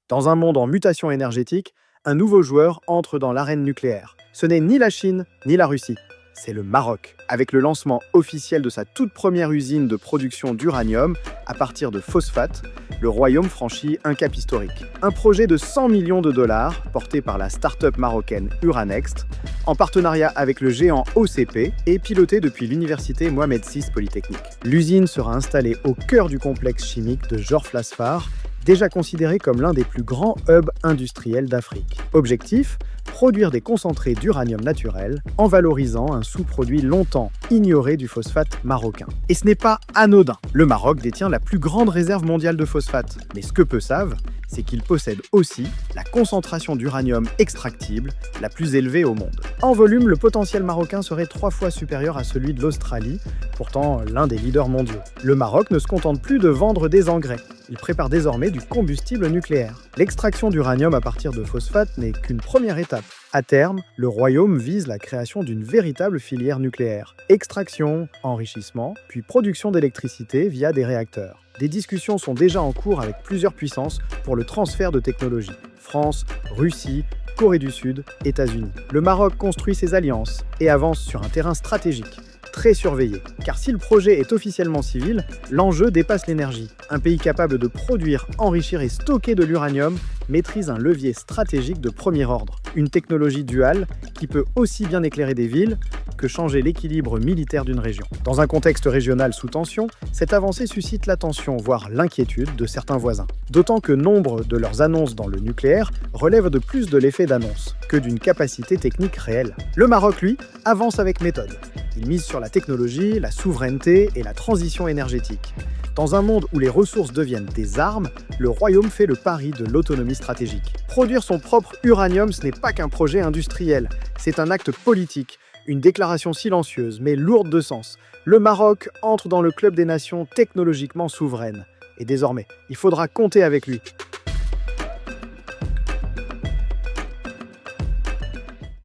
Dans un monde en mutation énergétique, un nouveau joueur entre dans l'arène nucléaire. Ce n'est ni la Chine, ni la Russie, c'est le Maroc. Avec le lancement officiel de sa toute première usine de production d'uranium à partir de phosphate, le royaume franchit un cap historique. Un projet de 100 millions de dollars, porté par la start-up marocaine Uranext, en partenariat avec le géant OCP et piloté depuis l'université Mohamed VI Polytechnique. L'usine sera installée au cœur du complexe chimique de Jorf Lasfar, déjà considéré comme l'un des plus grands hubs industriels d'Afrique. Objectif : produire des concentrés d'uranium naturel en valorisant un sous-produit longtemps ignoré du phosphate marocain. Et ce n'est pas anodin. Le Maroc détient la plus grande réserve mondiale de phosphate. Mais ce que peu savent, c'est qu'il possède aussi la concentration d'uranium extractible la plus élevée au monde. En volume, le potentiel marocain serait 3 fois supérieur à celui de l'Australie, pourtant l'un des leaders mondiaux. Le Maroc ne se contente plus de vendre des engrais. Il prépare désormais du combustible nucléaire. L'extraction d'uranium à partir de phosphate n'est qu'une première étape. À terme, le royaume vise la création d'une véritable filière nucléaire. Extraction, enrichissement, puis production d'électricité via des réacteurs. Des discussions sont déjà en cours avec plusieurs puissances pour le transfert de technologies. France, Russie, Corée du Sud, États-Unis. Le Maroc construit ses alliances et avance sur un terrain stratégique, très surveillé. Car si le projet est officiellement civil, l'enjeu dépasse l'énergie. Un pays capable de produire, enrichir et stocker de l'uranium maîtrise un levier stratégique de premier ordre. Une technologie duale qui peut aussi bien éclairer des villes que changer l'équilibre militaire d'une région. Dans un contexte régional sous tension, cette avancée suscite l'attention, voire l'inquiétude de certains voisins. D'autant que nombre de leurs annonces dans le nucléaire relèvent de plus de l'effet d'annonce que d'une capacité technique réelle. Le Maroc, lui, avance avec méthode. Il mise sur la technologie, la souveraineté et la transition énergétique. Dans un monde où les ressources deviennent des armes, le royaume fait le pari de l'autonomie stratégique. Produire son propre uranium, ce n'est pas qu'un projet industriel, c'est un acte politique, une déclaration silencieuse mais lourde de sens. Le Maroc entre dans le club des nations technologiquement souveraines. Et désormais, il faudra compter avec lui